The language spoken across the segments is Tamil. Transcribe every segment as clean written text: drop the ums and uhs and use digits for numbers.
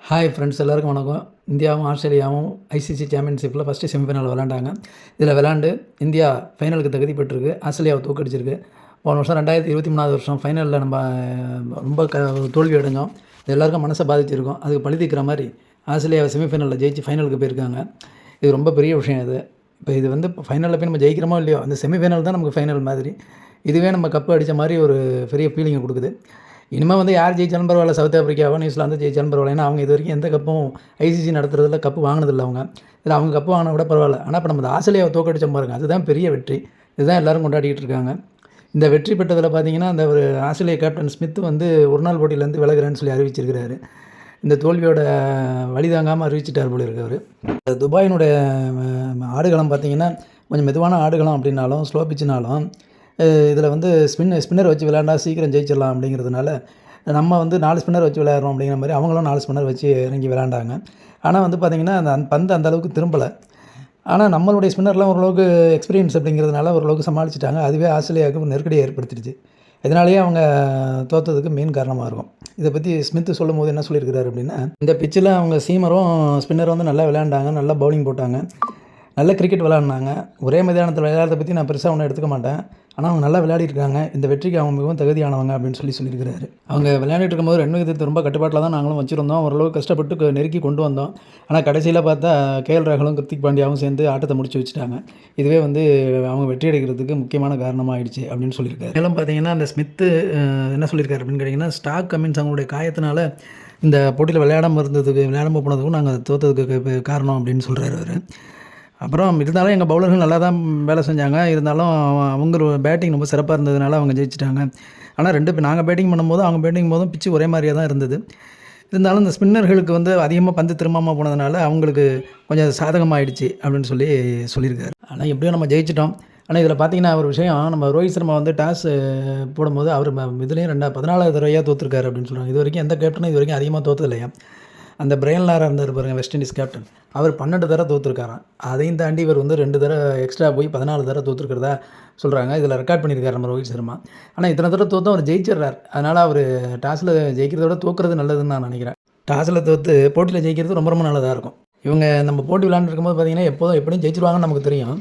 ஹாய் ஃப்ரெண்ட்ஸ், எல்லாருக்கும் வணக்கம். இந்தியாவும் ஆஸ்திரேலியாவும் ஐசிசி சாம்பியன்ஷிப்பில் ஃபஸ்ட்டு செமிஃபைனல் விளாண்டாங்க. இதில் விளாண்டு இந்தியா ஃபைனலுக்கு தகுதி பெற்றிருக்கு. ஆஸ்திரேலியாவை தோற்கடிச்சிருக்கு. போன வருஷம் 2023 வருஷம் ஃபைனலில் நம்ம ரொம்ப தோல்வி அடைஞ்சோம். இது எல்லாருக்கும் மனசை பாதிச்சிருக்கோம். அதுக்கு பழி தீர்க்கிற மாதிரி ஆஸ்திரேலியாவை செமிஃபைனலில் ஜெயிச்சு ஃபைனலுக்கு போயிருக்காங்க. இது ரொம்ப பெரிய விஷயம். இப்போ இது வந்து ஃபைனலில் போய் நம்ம ஜெயிக்கிறோமோ இல்லையோ, அந்த செமிஃபைனல் தான் நமக்கு ஃபைனல் மாதிரி. இதுவே நம்ம கப்பு அடித்த மாதிரி ஒரு பெரிய ஃபீலிங்கை கொடுக்குது. இனிமேல் வந்து யார் ஜெயிச்சாலும் பரவாயில்ல, சவுத் ஆஃப்ரிக்காவோ நியூசிலாந்து ஜெயிச்சாலும் பரவாயில்ல. ஏன்னா அவங்க இது வரைக்கும் எந்த கப்பும் ஐசிசி நடத்துறதுல கப்பு வாங்கினதில்லை. இதில் அவங்க கப்பு வாங்கினா கூட பரவாயில்ல. ஆனால் இப்போ நம்ம ஆஸ்திரேலியாவை தோற்கடிச்ச பாருங்க, அதுதான் பெரிய வெற்றி. இதுதான் எல்லோரும் கொண்டாடிக்கிட்டு இருக்காங்க. இந்த வெற்றி பெற்றதில் பார்த்தீங்கன்னா, அந்த ஒரு ஆஸ்திரேலியா கேப்டன் ஸ்மித் வந்து ஒரு நாள் போட்டியிலேருந்து விலகிறேன்னு சொல்லி அறிவிச்சிருக்கிறாரு. இந்த தோல்வியோட வழி தாங்காமல் அறிவிச்சிட்டார் போல இருக்கார். துபாயினுடைய ஆடுகளம் பார்த்திங்கன்னா கொஞ்சம் மெதுவான ஆடுகளம் அப்படின்னாலும், ஸ்லோ பிச்சுனாலும் இதில் வந்து ஸ்பின்னர் வச்சு விளையாண்டா சீக்கிரம் ஜெயிச்சிடலாம் அப்படிங்கிறதுனால நம்ம வந்து 4 ஸ்பின்னர் வச்சு விளையாடுறோம் அப்படிங்கிற மாதிரி அவங்களும் 4 ஸ்பின்னர் வச்சு இறங்கி விளையாண்டாங்க. ஆனால் வந்து பார்த்திங்கன்னா அந்த பந்து அந்தளவுக்கு திரும்பலை. ஆனால் நம்மளுடைய ஸ்பின்னர்லாம் ஓரளவுக்கு எக்ஸ்பீரியன்ஸ் அப்படிங்கிறதுனால ஓரளவுக்கு சமாளிச்சிட்டாங்க. அதுவே ஆஸ்திரேலியாவுக்கு ஒரு நெருக்கடியை ஏற்படுத்திடுச்சு. இதனாலேயே அவங்க தோற்றதுக்கு மெயின் காரணமாக இருக்கும். இதை பற்றி ஸ்மித் சொல்லும் போது என்ன சொல்லியிருக்கிறாரு அப்படின்னா, இந்த பிச்சில் அவங்க சீமரும் ஸ்பின்னரும் வந்து நல்லா விளையாண்டாங்க, நல்லா பவுலிங் போட்டாங்க, நல்ல கிரிக்கெட் விளையாடினாங்க. ஒரே மைதானத்தில் விளையாடுறத பற்றி நான் பெருசாக ஒன்றும் எடுத்துக்க மாட்டேன். ஆனால் அவங்க நல்லா விளையாடிருக்காங்க. இந்த வெற்றிக்கு அவங்க மிகவும் தகுதியானவங்க அப்படின்னு சொல்லியிருக்கிறாரு. அவங்க விளையாடிட்டு இருக்கும்போது 2 விதத்தை ரொம்ப கட்டுப்பாட்டில் தான் நாங்களும் வச்சுருந்தோம். ஓரளவுக்கு கஷ்டப்பட்டு நெருக்கி கொண்டு வந்தோம். ஆனால் கடைசியில் பார்த்தா கேஎல் ராகுலும் கிருத்திக் பாண்டியாவும் சேர்ந்து ஆட்டத்தை முடிச்சு வச்சுட்டாங்க. இதுவே வந்து அவங்க வெற்றி அடைக்கிறதுக்கு முக்கியமான காரணமாக ஆயிடுச்சு அப்படின்னு சொல்லியிருக்காரு. மேலும் பார்த்தீங்கன்னா அந்த ஸ்மித்து என்ன சொல்லியிருக்காரு அப்படின்னு கேட்டிங்கன்னா, ஸ்டாக் கமின்ஸ் அவங்களுடைய காயத்தினால இந்த போட்டியில் விளையாடாமல் போனதுக்கும் நாங்கள் தோற்றதுக்கு காரணம் அப்படின்னு சொல்கிறாரு அவர். அப்புறம் இருந்தாலும் எங்கள் பவுலர்கள் நல்லா தான் வேலை செஞ்சாங்க. இருந்தாலும் அவங்க பேட்டிங் ரொம்ப சிறப்பாக இருந்ததுனால அவங்க ஜெயிச்சிட்டாங்க. ஆனால் நாங்கள் பேட்டிங் பண்ணும்போது அவங்க பேட்டிங் போதும் பிச்சு ஒரே மாதிரியாக தான் இருந்தது. இருந்தாலும் இந்த ஸ்பின்னர்களுக்கு வந்து அதிகமாக பந்து திரும்பாமல் போனதுனால அவங்களுக்கு கொஞ்சம் சாதகமாகிடுச்சு அப்படின்னு சொல்லியிருக்காரு. ஆனால் எப்படியோ நம்ம ஜெயிச்சிட்டோம். ஆனால் இதில் பார்த்தீங்கன்னா ஒரு விஷயம், நம்ம ரோஹித் சர்மா வந்து டாஸ் போடும்போது அவர் இதுலேயும் 14வது தடவையாக தோற்றுருக்காரு அப்படின்னு சொல்கிறாங்க. இது வரைக்கும் எந்த கேப்டனும் இது வரைக்கும் அதிகமாக தோற்றதில்லையா. அந்த பிரையன் லாரா இருந்தார் பாருங்கள், வெஸ்ட் இண்டீஸ் கேப்டன், அவர் 12 தடவை தோற்றுருக்காராம். அதையும் தாண்டி இவர் வந்து 2 தடவை எக்ஸ்ட்ரா போய் 14 தடவை தோற்றுருக்கிறதா சொல்கிறாங்க. இதில் ரெக்கார்ட் பண்ணியிருக்காரு நம்ம ரோஹித் சர்மா. ஆனால் இத்தனை தடவை தோற்றும் அவர் ஜெயிச்சிடுறார். அதனால் அவர் டாஸில் ஜெயிக்கிறத விட தோற்கிறது நல்லதுன்னு நான் நினைக்கிறேன். டாஸில் தோற்று போட்டியில் ஜெயிக்கிறது ரொம்ப ரொம்ப நல்லதாக இருக்கும். இவங்க நம்ம போட்டி விளையாண்டுருக்கும்போது பார்த்திங்கன்னா எப்படியும் ஜெயிச்சிருவாங்கன்னு நமக்கு தெரியும்.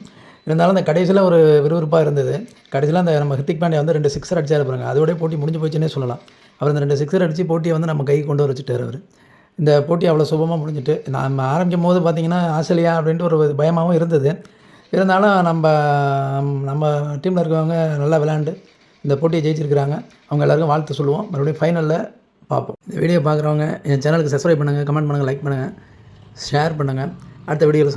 இருந்தாலும் அந்த கடைசியில் ஒரு விறுவிறுப்பாக இருந்தது. கடைசியில் அந்த நம்ம ஹிருத்திக் பாண்டியா வந்து 2 சிக்ஸர் அடிச்சார் பாருங்க, அதோடய போட்டி முடிஞ்சு போச்சுன்னே சொல்லலாம். அவர் அந்த 2 சிக்ஸர் அடித்து போட்டியை வந்து நம்ம கைக்கு கொண்டு வச்சுட்டார் அவர். இந்த போட்டி அவ்வளோ சுபமாக முடிஞ்சிட்டு, நம்ம ஆரம்பிக்கும் போது பார்த்திங்கன்னா ஆஸ்திரேலியா அப்படின்ட்டு ஒரு பயமாகவும் இருந்தது. இருந்தாலும் நம்ம டீமில் இருக்கவங்க நல்லா விளையாண்டு இந்த போட்டியை ஜெயிச்சிருக்கிறாங்க. அவங்க எல்லாருக்கும் வாழ்த்து சொல்லுவோம். மறுபடியும் ஃபைனலில் பார்ப்போம். இந்த வீடியோ பார்க்குறவங்க என் சேனலுக்கு சப்ஸ்கிரைப் பண்ணுங்கள், கமெண்ட் பண்ணுங்கள், லைக் பண்ணுங்கள், ஷேர் பண்ணுங்கள். அடுத்த வீடியோவில்